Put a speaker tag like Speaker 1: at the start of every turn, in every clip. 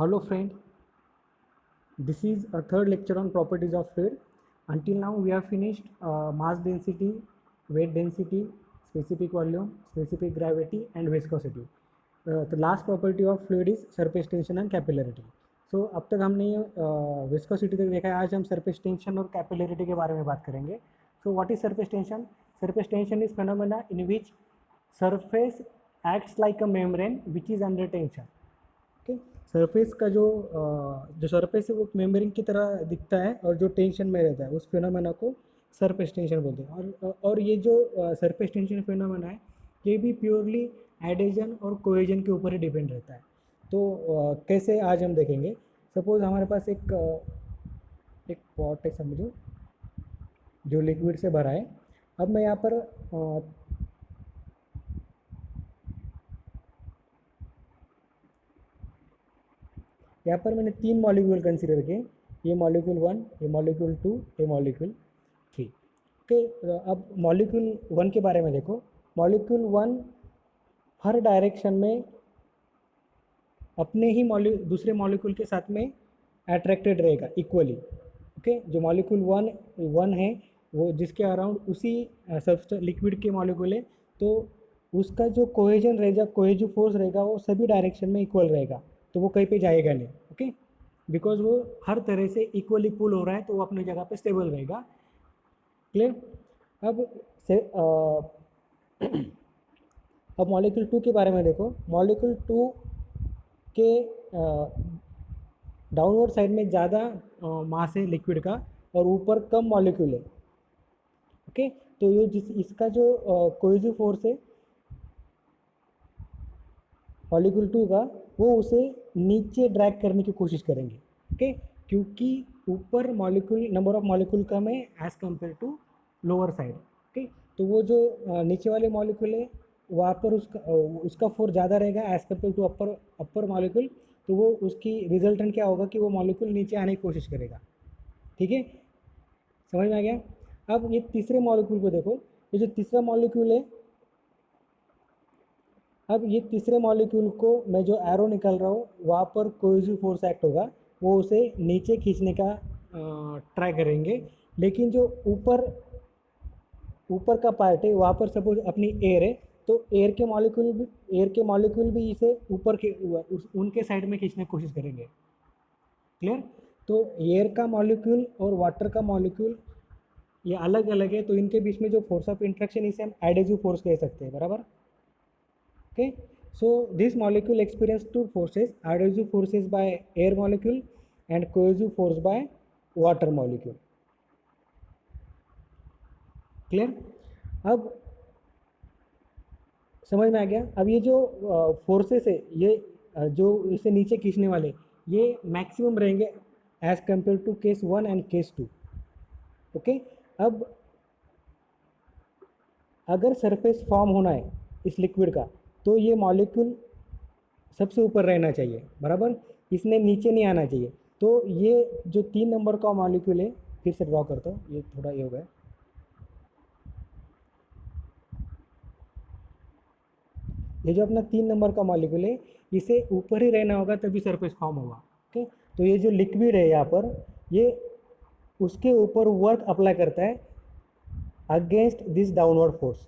Speaker 1: Hello friend, this is a third lecture on properties of fluid. Until now we have finished mass density, weight density, specific volume, specific gravity and viscosity. The last property of fluid is surface tension and capillarity. So अब तक हमने viscosity तक देखा है, आज हम surface tension और capillarity के बारे में बात करेंगे. So what is surface tension? Surface tension is phenomena in which surface acts like a membrane which is under tension. Okay, surface का जो सरफेस है वो मेम्ब्रेन की तरह दिखता है और जो टेंशन में रहता है उस फिनोमेना को सरफेस टेंशन बोलते हैं. और ये जो सरफेस टेंशन फिनोमेना है ये भी प्योरली एडेजन और कोहेजन के ऊपर ही डिपेंड रहता है. तो कैसे आज हम देखेंगे. सपोज हमारे पास एक पॉट है समझो, जो लिक्विड से भरा है. अब मैं यहाँ पर मैंने 3 मॉलिक्यूल कंसीडर किए. ये मॉलिक्यूल 1, ये मॉलिक्यूल 2, ये मॉलिक्यूल 3. ओके, अब मॉलिक्यूल 1 के बारे में देखो. मॉलिक्यूल 1 हर डायरेक्शन में अपने ही दूसरे मॉलिक्यूल के साथ में अट्रैक्टेड रहेगा इक्वली. ओके, जो मॉलिक्यूल 1 है वो जिसके अराउंड उसी सबस्टेंस लिक्विड के मॉलिक्यूल है, तो उसका जो कोहेजन रहेगा, कोहेजिव फोर्स रहेगा, वो सभी डायरेक्शन में इक्वल रहेगा. तो वो कहीं पे जाएगा नहीं. ओके, बिकॉज वो हर तरह से इक्वली पुल हो रहा है, तो वो अपनी जगह पे स्टेबल रहेगा. क्लियर. अब से अब मॉलिक्यूल 2 के बारे में देखो. मॉलिक्यूल 2 के डाउनवर्ड साइड में ज़्यादा मास है लिक्विड का और ऊपर कम मॉलिक्यूल है. ओके, तो ये इसका जो कोहेसिव फोर्स है मॉलिक्यूल 2 का, वो उसे नीचे ड्रैग करने की कोशिश करेंगे. ओके, क्योंकि ऊपर मॉलिक्यूल नंबर ऑफ मॉलिक्यूल कम है as compare to lower side. Okay, तो वो जो नीचे वाले मॉलिक्यूल है वहाँ पर उसका फोर्स ज़्यादा रहेगा as compare to upper molecule. तो वो उसकी रिजल्टेंट क्या होगा कि वो मॉलिक्यूल नीचे आने की कोशिश करेगा. ठीक है, समझ में आ गया. अब ये तीसरे मॉलिक्यूल को देखो. ये जो तीसरा मॉलिक्यूल है, अब ये तीसरे मॉलिक्यूल को मैं जो एरो निकाल रहा हूँ वहाँ पर कोहेसिव फोर्स एक्ट होगा, वो उसे नीचे खींचने का ट्राई करेंगे. लेकिन जो ऊपर का पार्ट है वहाँ पर सपोज अपनी एयर है, तो एयर के मॉलिक्यूल भी इसे ऊपर के उनके साइड में खींचने की कोशिश करेंगे. क्लियर. तो एयर का मॉलिक्यूल और वाटर का मॉलिक्यूल ये अलग अलग है, तो इनके बीच में जो फोर्स ऑफ इंट्रैक्शन इसे हम एडेसिव फोर्स कह सकते हैं. बराबर. Okay, so this molecule experience two forces: adhesive forces by air molecule and cohesive force by water molecule. Clear. अब समझ में आ गया. अब ये जो फोर्सेस है, ये जो इसे नीचे खींचने वाले, ये मैक्सिमम रहेंगे as compare to case 1 and case 2. Okay, अब अगर सरफेस फॉर्म होना है इस लिक्विड का, तो ये मॉलिक्यूल सबसे ऊपर रहना चाहिए. बराबर, इसने नीचे नहीं आना चाहिए. तो ये जो 3 नंबर का मॉलिक्यूल है, फिर से ड्रॉ करता हूँ, ये थोड़ा ये हो गया. ये जो अपना 3 नंबर का मॉलिक्यूल है, इसे ऊपर ही रहना होगा तभी सरफेस फॉर्म होगा. ओके, तो ये जो लिक्विड है यहाँ पर, ये उसके ऊपर वर्क अप्लाई करता है अगेंस्ट दिस डाउनवर्ड फोर्स.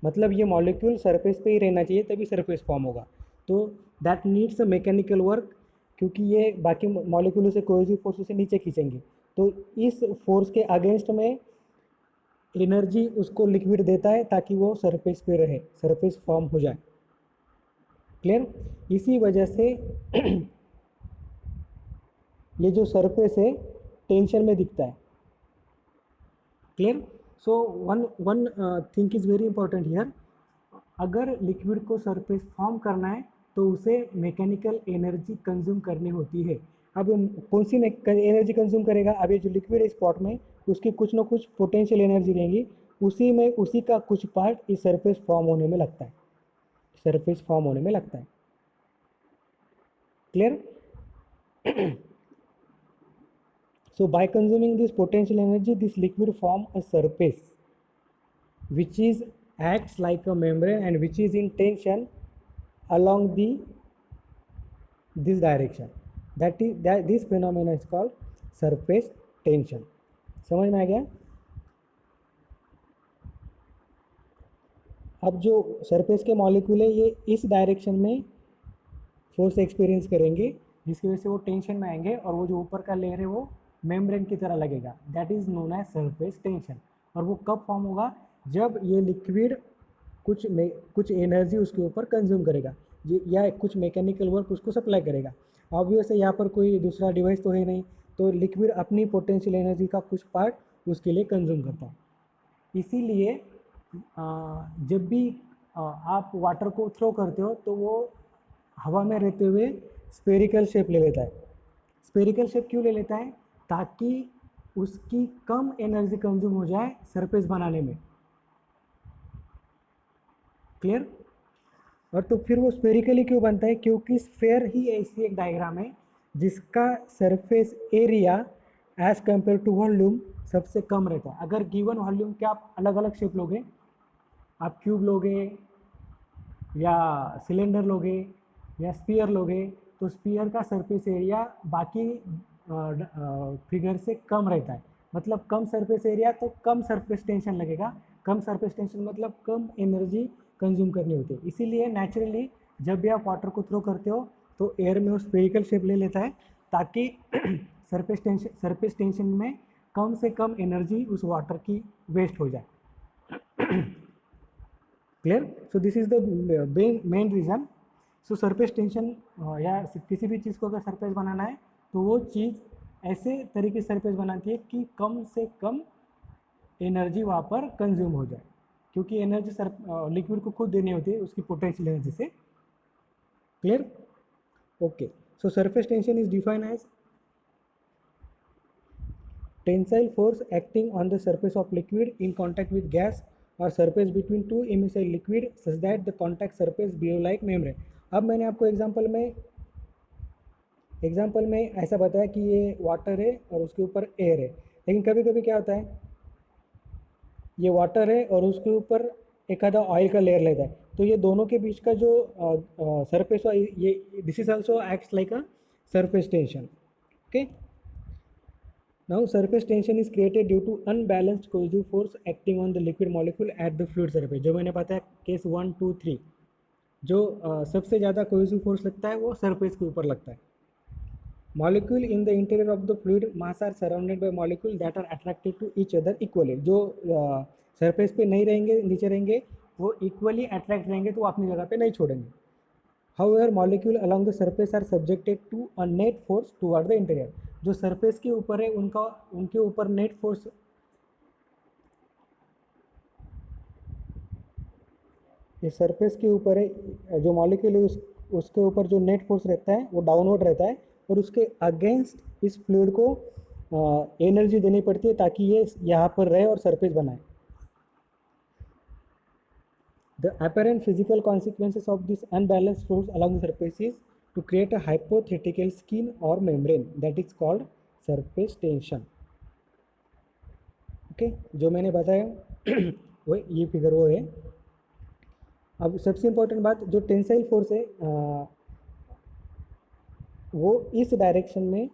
Speaker 1: मतलब ये मॉलिक्यूल सरफेस पे ही रहना चाहिए तभी सरफेस फॉर्म होगा. तो that needs a mechanical work, क्योंकि ये बाकी मॉलिक्यूल से कोहेसिव फोर्स से नीचे खींचेंगे. तो इस फोर्स के अगेंस्ट में एनर्जी उसको लिक्विड देता है ताकि वो सरफेस पे रहे, सरफेस फॉर्म हो जाए. क्लियर. इसी वजह से ये जो सरफेस है टेंशन में दिखता है. Clear. So one thing is very important here. अगर लिक्विड को सरफेस फॉर्म करना है तो उसे मैकेनिकल एनर्जी कंज्यूम करनी होती है. अब कौन सी एनर्जी कंज्यूम करेगा? अब ये जो लिक्विड है स्पॉट में, उसकी कुछ ना कुछ पोटेंशियल एनर्जी रहेंगी, उसी का कुछ पार्ट इस सरफेस फॉर्म होने में लगता है. Clear. So by consuming this potential energy, this liquid form a surface which is acts like a membrane and which is in tension along the this direction. That this phenomena is called surface tension. समझ में आ गया? अब जो surface के molecule है ये इस direction में फोर्स एक्सपीरियंस करेंगे, जिसकी वजह से वो टेंशन में आएंगे और वो जो ऊपर का लेयर है वो मेम्ब्रेन की तरह लगेगा. That is known as surface tension. और वो कब फॉर्म होगा? जब ये लिक्विड कुछ एनर्जी उसके ऊपर कंज्यूम करेगा या कुछ मैकेनिकल वर्क उसको सप्लाई करेगा. ऑब्वियस है यहाँ पर कोई दूसरा डिवाइस तो है नहीं, तो लिक्विड अपनी पोटेंशियल एनर्जी का कुछ पार्ट उसके लिए कंज्यूम करता है. इसीलिए जब भी आप वाटर को थ्रो करते हो तो वो हवा में रहते हुए स्फेरिकल शेप ले लेता है. स्फेरिकल शेप क्यों ले लेता है? ताकि उसकी कम एनर्जी कंज्यूम हो जाए सरफेस बनाने में. क्लियर? और तो फिर वो स्फेरिकली क्यों बनता है? क्योंकि स्फेयर ही ऐसी एक डायग्राम है जिसका surface area as compare to volume सबसे कम रहता है. अगर गिवन वॉल्यूम के आप अलग अलग शेप लोगे, आप क्यूब लोगे या सिलेंडर लोगे या स्पीयर लोगे, तो स्पीयर का सरफेस एरिया बाकी फिगर से कम रहता है. मतलब कम सरफेस एरिया तो कम सरफेस टेंशन लगेगा. कम सरफेस टेंशन मतलब कम एनर्जी कंज्यूम करनी होती है. इसीलिए नेचुरली जब भी आप वाटर को थ्रो करते हो तो एयर में वो स्फेरिकल शेप ले लेता है ताकि सरफेस टेंशन में कम से कम एनर्जी उस वाटर की वेस्ट हो जाए. Clear? So this is the main reason. So surface tension या किसी भी चीज़ को अगर सरफेस बनाना है तो वो चीज़ ऐसे तरीके से सरफेस बनाती है कि कम से कम एनर्जी वहाँ पर कंज्यूम हो जाए, क्योंकि एनर्जी लिक्विड को खुद देनी होती है उसकी पोटेंशियल एनर्जी से. Clear? Okay. So surface tension is defined as tensile force acting on the surface of liquid in contact with gas or surface between two immissile liquid such that the contact surface behave like membrane. अब मैंने आपको example में ऐसा बताया कि ये water है और उसके ऊपर एयर है, लेकिन कभी कभी क्या होता है, ये वाटर है और उसके ऊपर एक आधा ऑयल का लेयर लेता है, तो ये दोनों के बीच का जो सरफेस ये this is also acts like a surface tension. Okay. Now surface tension is created due to unbalanced cohesive force acting on the liquid molecule at the fluid surface. जो मैंने बताया केस 1, 2, 3, जो सबसे ज़्यादा कोहेसिव फोर्स लगता है वो surface के ऊपर लगता है. Molecule in the interior of the fluid mass are surrounded by molecule that are attracted to each other equally. जो सरफेस पे नहीं रहेंगे, नीचे रहेंगे, वो इक्वली अट्रैक्ट रहेंगे तो वो अपनी जगह पे नहीं छोड़ेंगे. However, molecule along the surface are subjected to a net force toward the interior. जो सरफेस के ऊपर है उनके ऊपर नेट फोर्स, ये सरफेस के ऊपर है जो मॉलिक्यूल है उसके ऊपर जो नेट फोर्स रहता है वो डाउनवर्ड रहता है और उसके अगेंस्ट इस फ्लूइड को एनर्जी देनी पड़ती है ताकि ये यहाँ पर रहे और सरफेस बनाए. The apparent physical consequences of this unbalanced force along the surface is to create a hypothetical skin or membrane that is called surface tension. Okay, जो मैंने बताया वो ये फिगर वो है. अब सबसे इम्पोर्टेंट बात, जो टेंसाइल फोर्स है वो इस डायरेक्शन में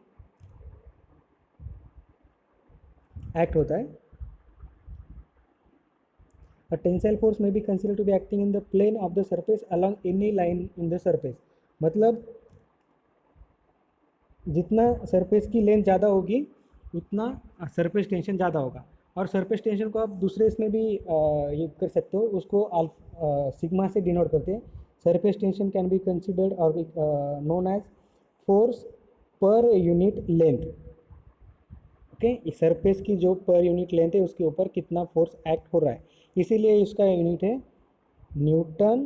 Speaker 1: एक्ट होता है. A tensile force may be considered to be acting in the plane of the surface along any line in the surface. मतलब जितना सरफेस की लेंथ ज़्यादा होगी उतना सरफेस टेंशन ज़्यादा होगा. और सरफेस टेंशन को आप दूसरे इसमें भी ये कर सकते हो, उसको सिग्मा से डिनोट करते हैं. Surface tension can be considered or known as force per unit length. Okay, surface की जो पर यूनिट लेंथ है उसके ऊपर कितना फोर्स एक्ट हो रहा है, इसीलिए इसका यूनिट है न्यूटन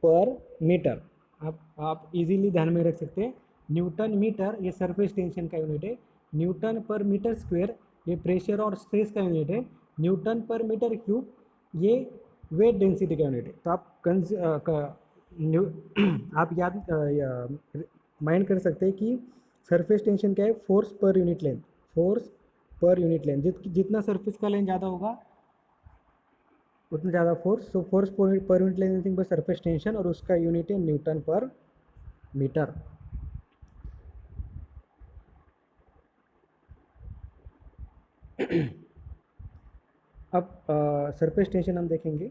Speaker 1: पर मीटर. आप इजीली ध्यान में रख सकते हैं. न्यूटन मीटर ये सरफेस टेंशन का यूनिट है. न्यूटन पर मीटर स्क्वायर ये प्रेशर और स्ट्रेस का यूनिट है. न्यूटन पर मीटर क्यूब ये वेट डेंसिटी का यूनिट है. तो आप याद माइंड कर सकते हैं कि सरफेस टेंशन क्या है, force per unit length. Force per unit length, जितना सरफेस का लेंथ ज़्यादा होगा उतना ज़्यादा force. So force per unit length nothing but surface tension और उसका यूनिट है न्यूटन पर मीटर. अब सरफेस टेंशन हम देखेंगे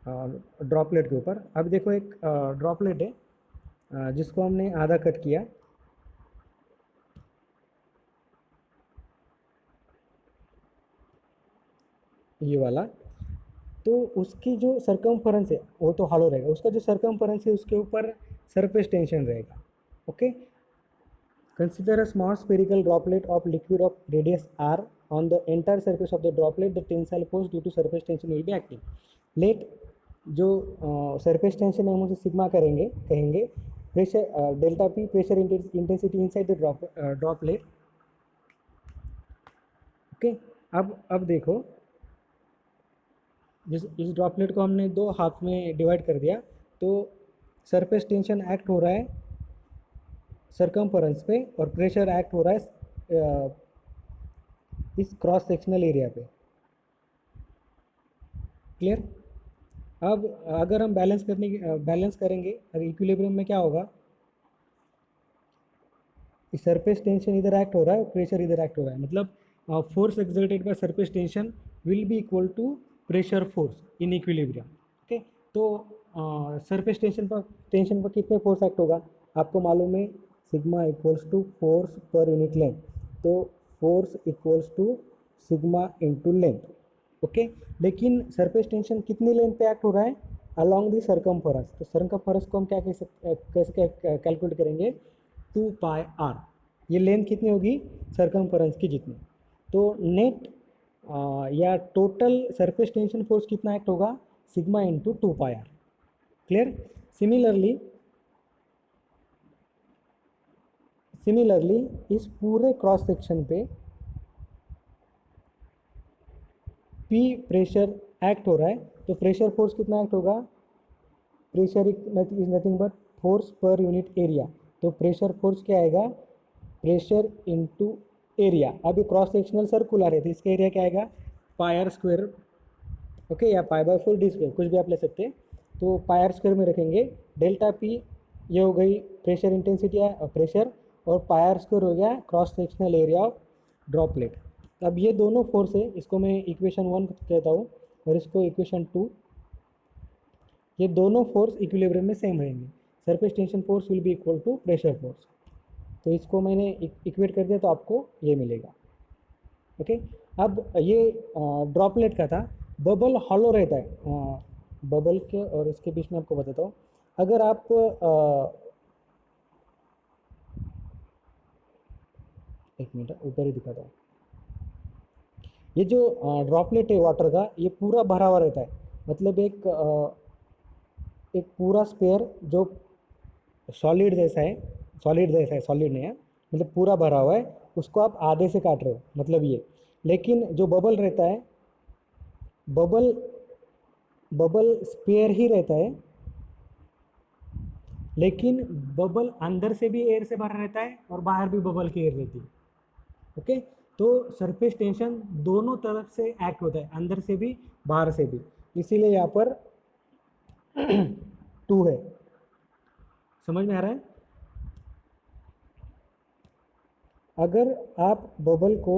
Speaker 1: ड्रॉपलेट के ऊपर। अब देखो एक ड्रॉपलेट है जिसको हमने आधा कट किया, ये वाला। तो उसकी जो सरकमफरेंस है वो तो हॉलो रहेगा, उसका जो सरकमफरेंस है उसके ऊपर सरफेस टेंशन रहेगा। Okay, consider a small spherical droplet of liquid of radius r on the entire surface of the droplet. The tensile force due to surface tension will be acting. Let जो surface tension है हम उसे sigma कहेंगे। Pressure delta P pressure intensity inside the droplet. Okay, अब देखो, इस droplet को हमने दो हाफ में डिवाइड कर दिया, तो सरफेस टेंशन एक्ट हो रहा है सरकमफरेंस पे और प्रेशर एक्ट हो रहा है इस क्रॉस सेक्शनल एरिया पे। क्लियर? अब अगर हम बैलेंस करेंगे, अगर इक्विलिब्रियम में क्या होगा, सरफेस टेंशन इधर एक्ट हो रहा है, प्रेशर इधर एक्ट हो रहा है, मतलब force exerted by surface tension will be equal to pressure force in equilibrium. Okay, तो सरफेस टेंशन पर कितने फोर्स एक्ट होगा आपको मालूम है, sigma equals to force per unit length, तो force equals to sigma into length. Okay, लेकिन surface tension कितनी लेंथ पे एक्ट हो रहा है, अलॉन्ग दी सरकमफेरेंस। तो सरकमफेरेंस को हम क्या कैसे कैलकुलेट करेंगे, 2 पाई आर। ये लेंथ कितनी होगी सरकमफेरेंस की जितनी, तो नेट या टोटल सरफेस टेंशन फोर्स कितना एक्ट होगा, sigma into 2 pi r. Clear? Similarly इस पूरे क्रॉस सेक्शन पे P प्रेशर एक्ट हो रहा है, तो प्रेशर फोर्स कितना एक्ट होगा, pressure is nothing but force per unit area. तो प्रेशर फोर्स क्या आएगा, प्रेशर इनटू एरिया। अब ये क्रॉस सेक्शनल सर्कुलर है तो इसका एरिया क्या आएगा, पाई आर स्क्वायर। ओके, या पाई बाय 4 डी स्क्वायर, कुछ भी आप ले सकते हैं। तो पाई आर स्क्वायर में रखेंगे, डेल्टा पी ये हो गई प्रेशर इंटेंसिटी है प्रेशर, और पाई आर स्क्वायर हो गया cross sectional area of droplet. अब ये दोनों फोर्स है, इसको मैं इक्वेशन 1 कहता हूँ और इसको इक्वेशन 2। ये दोनों फोर्स इक्विलिब्रियम में सेम रहेंगे, surface tension force will be equal to pressure force. तो इसको मैंने इक्वेट कर दिया तो आपको ये मिलेगा। ओके, अब ये ड्रॉपलेट का था, बबल हॉलो रहता है। बबल के और इसके बीच में आपको बताता हूँ, अगर आप एक मिनट ऊपर ही दिखाता हूँ, ये जो ड्रॉपलेट है वाटर का, ये पूरा भरा हुआ रहता है, मतलब एक पूरा स्पेयर जो सॉलिड जैसा है, सॉलिड नहीं है, मतलब पूरा भरा हुआ है, उसको आप आधे से काट रहे हो, मतलब ये। लेकिन जो बबल रहता है, बबल बबल स्पेयर ही रहता है, लेकिन बबल अंदर से भी एयर से भरा रहता है और बाहर भी बबल की एयर रहती है। ओके, तो सरफेस टेंशन दोनों तरफ से एक्ट होता है, अंदर से भी बाहर से भी, इसीलिए यहाँ पर 2 है। समझ में आ रहा है? अगर आप बबल को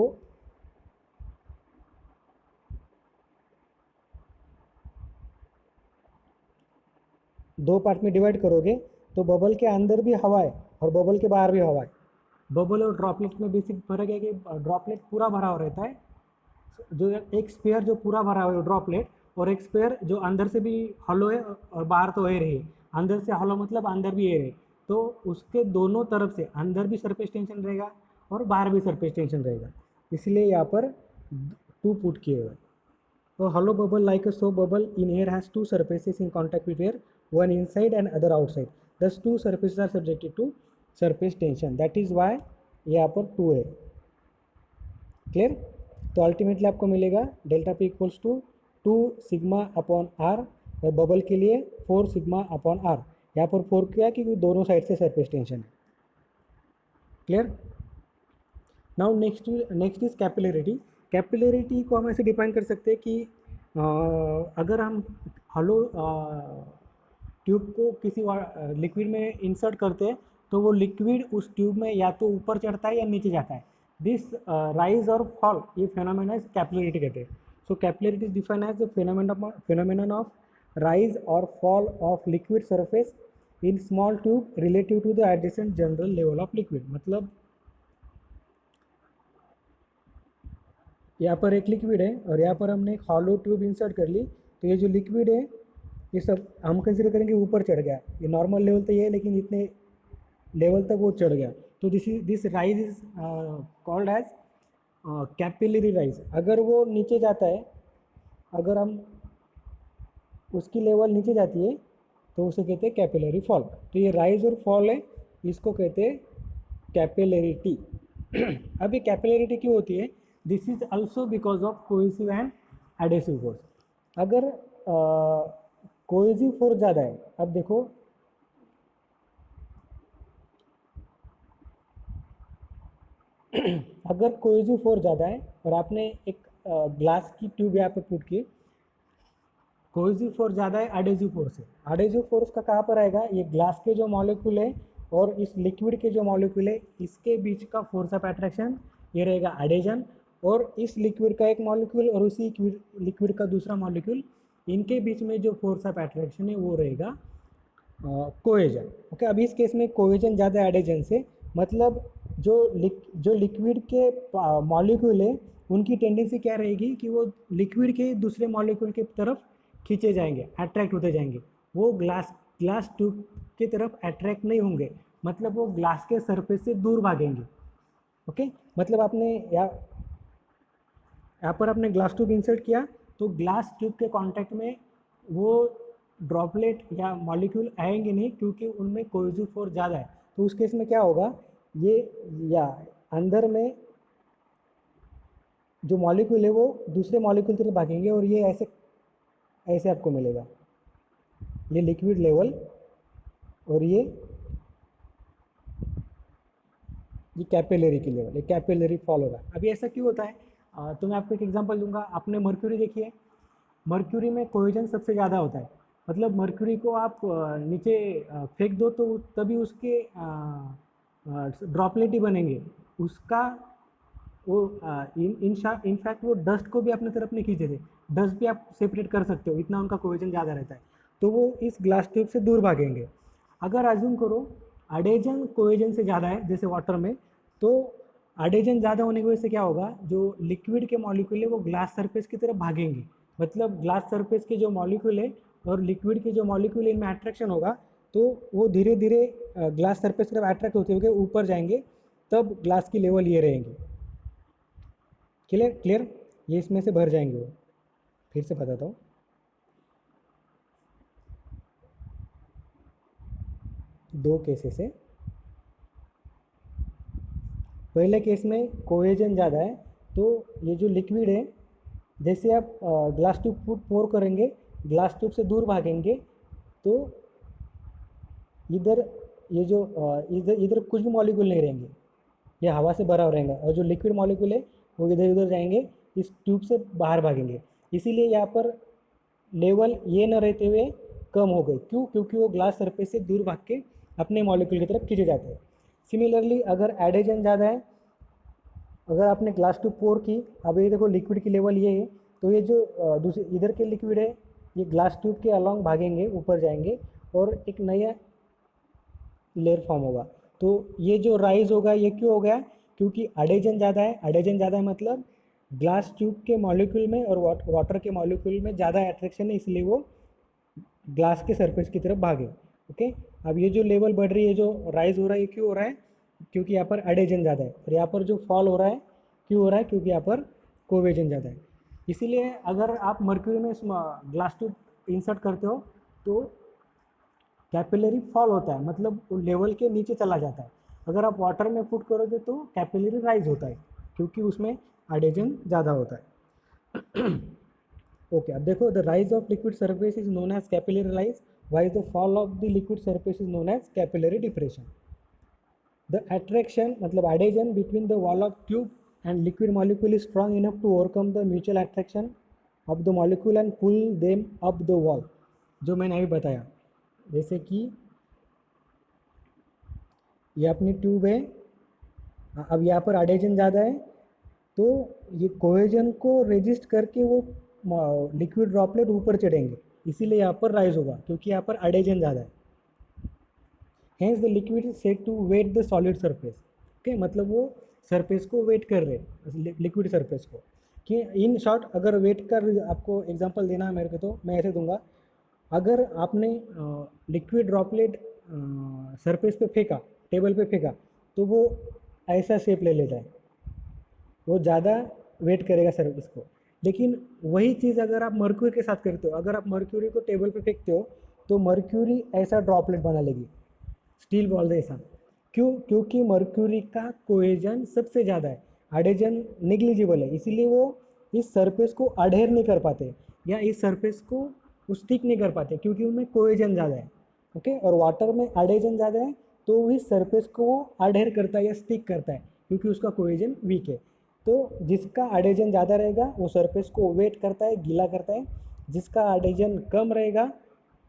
Speaker 1: दो पार्ट में डिवाइड करोगे तो बबल के अंदर भी हवा है और बबल के बाहर भी हवा है। बबल और ड्रॉपलेट में बेसिक फर्क है कि ड्रॉपलेट पूरा भरा हुआ रहता है, जो एक स्पेयर जो पूरा भरा हुआ है ड्रॉपलेट, और एक स्पेयर जो अंदर से भी हॉलो है और बाहर तो एयर है। अंदर से हॉलो मतलब अंदर भी एयर है, तो उसके दोनों तरफ से अंदर भी सरफेस टेंशन रहेगा और बाहर भी सरफेस टेंशन रहेगा, इसलिए यहाँ पर 2 पुट किए हुए। A hollow bubble like a soap bubble in air has two surfaces in contact with air, one inside and other outside. Thus two surfaces are subjected to surface tension. That is why यहाँ पर 2 है। Clear? तो ultimately आपको मिलेगा delta p equals to 2 sigma upon r, और bubble के लिए 4 sigma upon are. यहाँ पर 4 क्या, क्योंकि दोनों साइड से सरफेस टेंशन है। Clear? Now next is capillarity. Capillarity को हम ऐसे डिफाइन कर सकते हैं कि अगर हम हॉलो ट्यूब को किसी लिक्विड में इंसर्ट करते हैं तो वो लिक्विड उस ट्यूब में या तो ऊपर चढ़ता है या नीचे जाता है। दिस राइज और फॉल ये फेनोमेना इज कैपिलरिटी कहते हैं. So capillarity is defined as the phenomenon of rise or fall of liquid surface in small tube relative to the adjacent general level of liquid. मतलब यहाँ पर एक liquid है और यहाँ पर हमने एक हॉलो ट्यूब इंसर्ट कर ली, तो ये जो लिक्विड है ये सब हम कंसिडर करेंगे ऊपर चढ़ गया. ये नॉर्मल लेवल तो ये है लेकिन इतने लेवल तक वो चढ़ गया, तो this rise is called as capillary rise. अगर वो नीचे जाता है, अगर हम उसकी लेवल नीचे जाती है तो उसे कहते हैं कैपिलरी फॉल. तो ये राइज और फॉल है, इसको कहते हैं कैपिलरिटी. अब ये कैपिलरिटी क्यों होती है? This is also because of cohesive and adhesive force. अगर कोहेसिव फोर्स ज़्यादा है, अब देखो अगर कोहेसिव फोर्स ज़्यादा है और आपने एक ग्लास की ट्यूब यहाँ पे पुट की, कोहेसिव फोर्स ज़्यादा है एडेसिव फोर्स है. एडेसिव फोर्स का कहाँ पर आएगा? ये ग्लास के जो मॉलिक्यूल है और इस लिक्विड के जो मॉलिक्यूल है इसके बीच का फोर्स ऑफ अट्रैक्शन ये रहेगा एडेजन, और इस लिक्विड का एक मॉलिक्यूल और उसी लिक्विड का दूसरा मॉलिक्यूल, इनके बीच में जो फोर्स ऑफ अट्रैक्शन है वो रहेगा कोहेजन. ओके, अभी इस केस में कोहेजन ज़्यादा एडेजन से, मतलब जो लिक्विड के मॉलिक्यूल है उनकी टेंडेंसी क्या रहेगी कि वो लिक्विड के दूसरे मॉलिक्यूल की तरफ खींचे जाएंगे, अट्रैक्ट होते जाएंगे. वो ग्लास ट्यूब की तरफ अट्रैक्ट नहीं होंगे, मतलब वो ग्लास के सरफेस से दूर भागेंगे. ओके, मतलब आपने यहाँ पर आपने ग्लास ट्यूब इंसर्ट किया तो ग्लास ट्यूब के कांटेक्ट में वो ड्रॉपलेट या मॉलिक्यूल आएंगे नहीं, क्योंकि उनमें कोहेसिव फोर्स ज़्यादा है. तो उस केस में क्या होगा, ये या अंदर में जो मॉलिक्यूल है वो दूसरे मॉलिक्यूल की तरफ भागेंगे और ये ऐसे आपको मिलेगा, ये लिक्विड लेवल और ये कैपिलरी की लेवल, ये कैपिलरी फॉल होगा. अभी ऐसा क्यों होता है? तो मैं आपको एक एग्जांपल दूंगा. आपने मर्क्यूरी देखी है, मर्क्यूरी में कोहेजन सबसे ज़्यादा होता है. मतलब मर्क्यूरी को आप नीचे फेंक दो तो तभी उसके ड्रॉपलेट ही बनेंगे. उसका वो इनफैक्ट वो डस्ट को भी अपने तरफ नहीं खींचे थे, डस्ट भी आप सेपरेट कर सकते हो, इतना उनका कोहेजन ज़्यादा रहता है. तो वो इस ग्लास ट्यूब से दूर भागेंगे. अगर अज्यूम करो एडेजन कोहेजन से ज़्यादा है जैसे वाटर में, तो एडेजन ज़्यादा होने की वजह से क्या होगा, जो लिक्विड के मॉलिक्यूल है वो ग्लास सरफेस की तरफ भागेंगे. मतलब ग्लास सरफेस के जो मॉलिक्यूल है और लिक्विड के जो मॉलिक्यूल है इनमें अट्रैक्शन होगा, तो वो धीरे धीरे ग्लास सरफेस की तरफ अट्रैक्ट होते हुए ऊपर जाएंगे, तब ग्लास की लेवल ये रहेंगे. क्लियर, ये इसमें से भर जाएंगे. वो फिर से बताता हूँ. दो केसेस है. पहले केस में कोहेजन ज़्यादा है, तो ये जो लिक्विड है, जैसे आप ग्लास ट्यूब पोर करेंगे, ग्लास ट्यूब से दूर भागेंगे, तो इधर ये जो इधर कुछ भी मॉलिक्यूल नहीं रहेंगे, ये हवा से भरा रहेगा, और जो लिक्विड मॉलिक्यूल है वो इधर उधर जाएंगे, इस ट्यूब से बाहर भागेंगे. इसीलिए यहाँ पर लेवल ये न रहते हुए कम हो गई. क्यों? क्योंकि वो ग्लास सरफेस से दूर भाग के अपने मॉलिक्यूल की तरफ खींचे जाते हैं. सिमिलरली अगर एडेजन ज़्यादा है, अगर आपने ग्लास ट्यूब पोर की, अब ये देखो लिक्विड की लेवल ये है, तो ये जो दूसरे इधर के लिक्विड है ये ग्लास ट्यूब के अलॉन्ग भागेंगे, ऊपर जाएंगे और एक नया लेयर फॉर्म होगा. तो ये जो राइज होगा ये क्यों हो गया? क्योंकि एडेजन ज़्यादा है. एडेजन ज़्यादा है मतलब ग्लास ट्यूब के मॉलिक्यूल में और वाटर के मॉलिक्यूल में ज़्यादा अट्रैक्शन है, इसलिए वो ग्लास के सरफेस की तरफ भागे. ओके, अब ये जो लेवल बढ़ रही है, जो राइज हो रहा है, ये क्यों हो रहा है? क्योंकि यहाँ पर एडेजन ज़्यादा है. और यहाँ पर जो फॉल हो रहा है क्यों हो रहा है? क्योंकि यहाँ पर कोहेजन ज़्यादा है. इसीलिए अगर आप मर्क्यूरी में ग्लास ट्यूब इंसर्ट करते हो तो कैपिलरी फॉल होता है, मतलब वो लेवल के नीचे चला जाता है. अगर आप वाटर में पुट करोगे तो कैपिलरी राइज होता है, क्योंकि उसमें एडेजन ज़्यादा होता है. ओके, अब देखो, the rise of liquid surface is known as capillary rise, whereas the fall of the liquid surface is known as capillary depression. The attraction मतलब adhesion between the wall of tube and liquid molecule is strong enough to overcome the mutual attraction of the molecule and pull them up the wall. जो मैंने अभी बताया, जैसे कि ये अपनी tube है, अब यहाँ पर एडिशन ज़्यादा है तो ये कोहेजन को रेजिस्ट करके वो लिक्विड ड्रॉपलेट ऊपर चढ़ेंगे, इसीलिए यहाँ पर राइज होगा क्योंकि यहाँ पर एडिशन ज़्यादा है। Hence the liquid is said to wet the solid surface. Okay, मतलब वो सरफेस को वेट कर रहे हैं, लिक्विड सरफेस को। कि इन शॉर्ट अगर वेट का आपको एग्जांपल देना है मेरे को तो मैं ऐसे दूंगा, अगर आपने लिक्विड ड्रॉपलेट सरफेस पे फेंका, टेबल पे फेंका, तो वो ऐसा शेप ले लेता है, वो ज़्यादा वेट करेगा सरफेस को। लेकिन वही चीज़ अगर आप मर्क्यूरी के साथ करते हो, अगर आप मर्क्यूरी को टेबल पे फेंकते हो तो मर्क्यूरी ऐसा ड्रॉपलेट बना लेगी, स्टील बॉल जैसा। क्यों? क्योंकि मर्क्यूरी का कोहेजन सबसे ज़्यादा है, एडिशन निग्लिजिबल है, इसीलिए वो इस सरफेस को अडेयर नहीं कर पाते या इस सरफेस को स्टिक नहीं कर पाते क्योंकि उनमें कोहेजन ज़्यादा है। ओके, और वाटर में एडिशन ज़्यादा है तो इस सरफेस को वो अडेयर करता है या स्टिक करता है क्योंकि उसका कोहेजन वीक है। तो जिसका एडिशन ज़्यादा रहेगा वो सरफेस को वेट करता है, गीला करता है। जिसका एडिशन कम रहेगा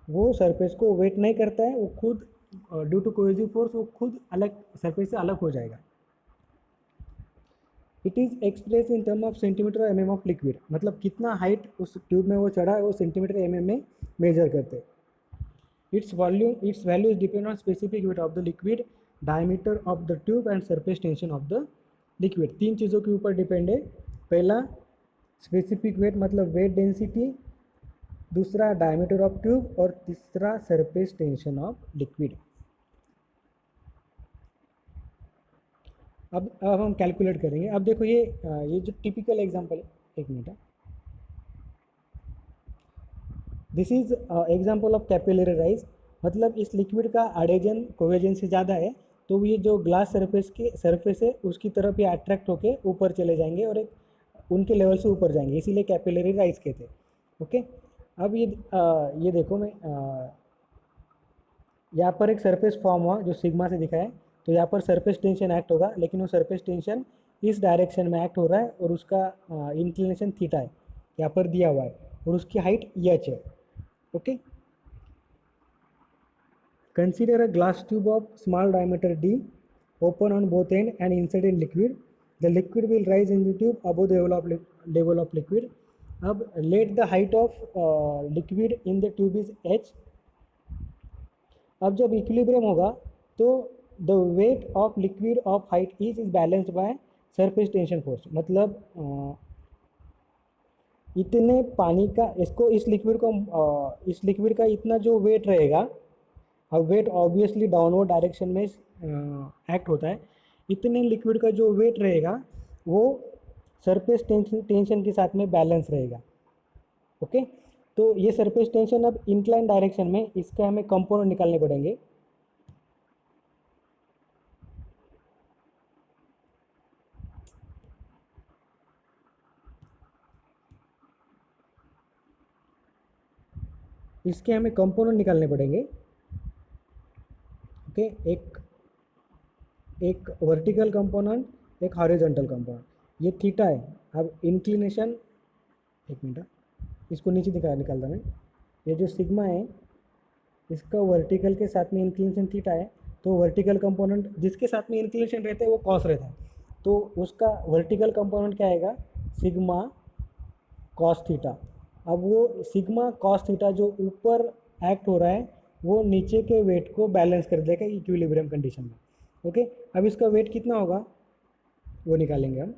Speaker 1: वो सरफेस को वेट नहीं करता है, वो खुद ड्यू टू कोहेसिव फोर्स वो खुद अलग सरफेस से अलग हो जाएगा। It is express in term of centimetre m m of liquid, मतलब कितना हाइट उस ट्यूब में वो चढ़ा है वो सेंटीमीटर एम एम में मेजर करते हैं। its value is depend on specific weight of the liquid, diameter of the tube and surface tension of the liquid। तीन चीज़ों के ऊपर डिपेंड है। पहला स्पेसिफिक वेट मतलब वेट डेंसिटी, दूसरा डायमीटर ऑफ ट्यूब और तीसरा सरफेस टेंशन ऑफ लिक्विड। अब हम कैलकुलेट करेंगे। अब देखो ये जो टिपिकल एग्जांपल है, एक minute, this is example of capillary rise, मतलब इस लिक्विड का एडिशन कोहेजन से ज़्यादा है तो ये जो ग्लास सरफेस है उसकी तरफ ये अट्रैक्ट होके ऊपर चले जाएंगे और एक उनके लेवल से ऊपर जाएंगे, इसीलिए कैपिलरी राइज कहते हैं। ओके, अब ये देखो मैं यहाँ पर एक सरफेस फॉर्म हुआ जो सिग्मा से दिखा है, तो यहाँ पर सरफेस टेंशन एक्ट होगा, लेकिन वो सरफेस टेंशन इस डायरेक्शन में एक्ट हो रहा है और उसका इंक्लिनेशन थीटा है, यहाँ पर दिया हुआ है, और उसकी हाइट एच है। Okay, consider a glass tube of small diameter d, open on both ends and inside in liquid. The liquid will rise in the tube above the level of liquid. अब let the height of liquid in the tube is h। अब जब equilibrium होगा तो the weight of liquid of height is balanced bye surface tension force, मतलब इतने पानी का इस लिक्विड का इतना जो वेट रहेगा, अब वेट ऑब्वियसली डाउनवर्ड डायरेक्शन में एक्ट होता है, इतने लिक्विड का जो वेट रहेगा वो सरफेस टेंशन के साथ में बैलेंस रहेगा। ओके, तो ये सरफेस टेंशन अब इंक्लाइन डायरेक्शन में, इसका हमें कंपोनेंट निकालने पड़ेंगे। इसके हमें कंपोनेंट निकालने पड़ेंगे। ओके, एक वर्टिकल कंपोनेंट, एक हॉरिजॉन्टल कंपोनेंट, ये थीटा है। अब इंक्लिनेशन, एक मिनट, इसको नीचे निकालता मैं। ये जो सिग्मा है इसका वर्टिकल के साथ में इंक्लिनेशन थीटा है, तो वर्टिकल कंपोनेंट जिसके साथ में इंक्लिनेशन रहता है वो कॉस रहता है, तो उसका वर्टिकल कंपोनेंट क्या आएगा, सिग्मा कॉस थीटा। अब वो सिग्मा कॉस थीटा जो ऊपर एक्ट हो रहा है वो नीचे के वेट को बैलेंस कर देगा इक्विलिब्रियम कंडीशन में। ओके, अब इसका वेट कितना होगा वो निकालेंगे हम।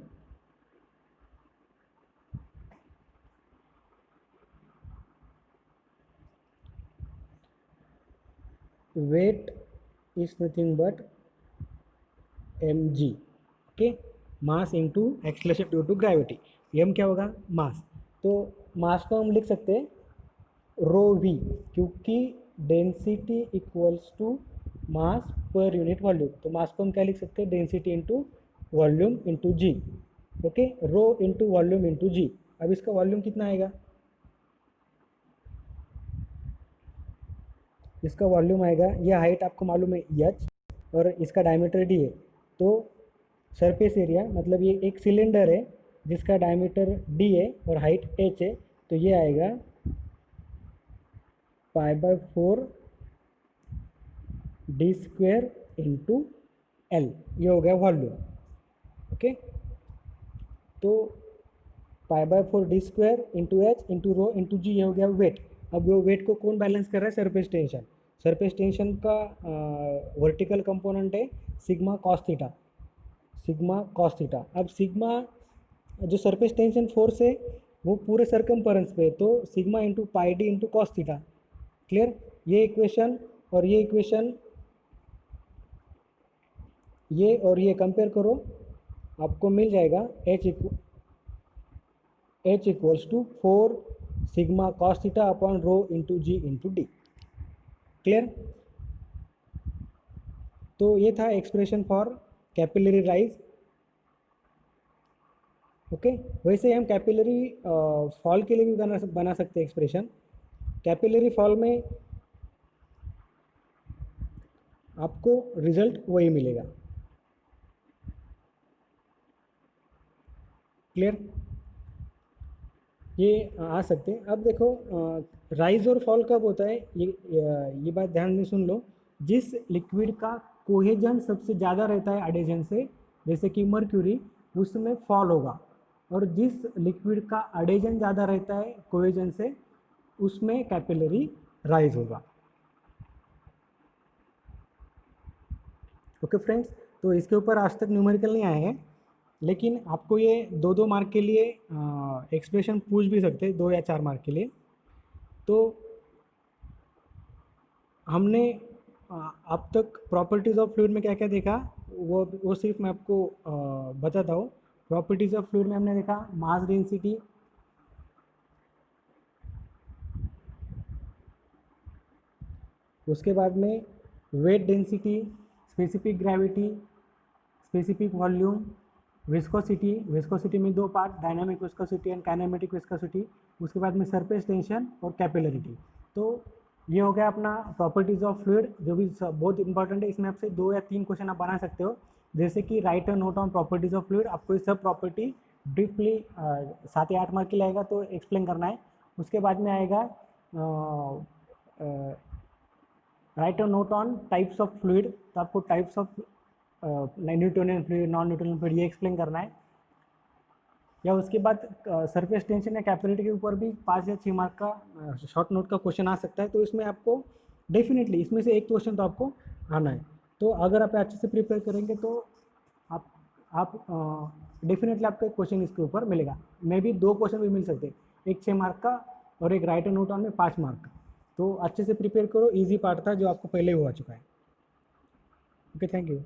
Speaker 1: Weight is nothing but mg। Okay, mass into acceleration due to gravity, m क्या होगा, मास। तो मास को हम लिख सकते हैं रो वी, क्योंकि density equals to mass per unit volume, तो मास को हम क्या लिख सकते हैं, डेंसिटी इंटू वॉल्यूम इंटू जी। Okay, rho into volume into जी। अब इसका वॉल्यूम कितना आएगा, इसका वॉल्यूम आएगा, यह हाइट आपको मालूम है एच और इसका डायमीटर डी है, तो सरफेस एरिया मतलब ये एक सिलेंडर है जिसका डायमीटर डी है और हाइट एच है, तो ये आएगा π/4 डी स्क्वेयर इंटू एल, ये हो गया वॉल्यूम। ओके, तो π/4 d square into H into rho into g, ये हो गया वेट। अब वो वेट को कौन बैलेंस कर रहा है? Surface tension. सरफेस टेंशन का वर्टिकल कंपोनेंट है sigma cos theta, sigma cos theta. अब सिग्मा जो सरफेस टेंशन फोर्स है वो पूरे सरकमफेरेंस पे है, तो sigma into pi D into cos theta. Clear? ये इक्वेशन और ये इक्वेशन, ये और ये कंपेयर करो, आपको मिल जाएगा H equals to 4 sigma cos theta upon rho into g into d. Clear? तो ये था expression for capillary rise. Okay, वैसे हम कैपिलरी फॉल के लिए भी बना सकते हैं एक्सप्रेशन। कैपिलरी फॉल में आपको रिजल्ट वही मिलेगा। क्लियर? ये आ सकते हैं। अब देखो राइज और फॉल कब होता है, ये बात ध्यान में सुन लो। जिस लिक्विड का कोहेजन सबसे ज़्यादा रहता है एडेजन से, जैसे कि मर्क्यूरी, उसमें फॉल होगा, और जिस लिक्विड का एडेजन ज़्यादा रहता है कोहेजन से, उसमें कैपिलरी राइज होगा। ओके फ्रेंड्स, तो इसके ऊपर आज तक न्यूमेरिकल नहीं आए हैं, लेकिन आपको ये 2-2 मार्क के लिए एक्सप्रेशन पूछ भी सकते हैं, 2 या 4 मार्क के लिए। तो हमने अब तक प्रॉपर्टीज़ ऑफ फ्लूइड में क्या क्या देखा, वो सिर्फ मैं आपको बताता हूँ। प्रॉपर्टीज़ ऑफ फ्लूइड में हमने देखा मास डेंसिटी, उसके बाद में weight density, specific gravity, specific volume, viscosity. Viscosity में 2 part, dynamic viscosity and kinematic viscosity. उसके बाद में सरफेस टेंशन और कैपिलरिटी। तो ये हो गया अपना प्रॉपर्टीज़ ऑफ फ्लूइड, जो भी बहुत इंपॉर्टेंट है। इसमें आपसे 2 या 3 क्वेश्चन आप बना सकते हो, जैसे कि right a note on properties of fluid. आपको ये सब प्रॉपर्टी ब्रीफली 7 या 8 मार्क के लिए आएगा, तो एक्सप्लेन करना है। उसके बाद में आएगा right a note on types of fluid, तो आपको types of Newtonian fluid, non Newtonian fluid, ये एक्सप्लेन करना है। या उसके बाद सरफेस टेंशन या कैपिलरिटी के ऊपर भी 5 या 6 मार्क का शॉर्ट नोट का क्वेश्चन आ सकता है। तो इसमें आपको डेफिनेटली इसमें से एक क्वेश्चन तो आपको आना है। तो अगर आप अच्छे से प्रिपेयर करेंगे तो आप डेफिनेटली आपको एक क्वेश्चन इसके ऊपर मिलेगा। मे बी 2 क्वेश्चन भी मिल सकते हैं, एक 6 मार्क का और एक राइट नोट ऑन में 5 मार्क का। तो अच्छे से प्रिपेयर करो, ईजी पार्ट था जो आपको पहले ही हो चुका है। Okay, thank you.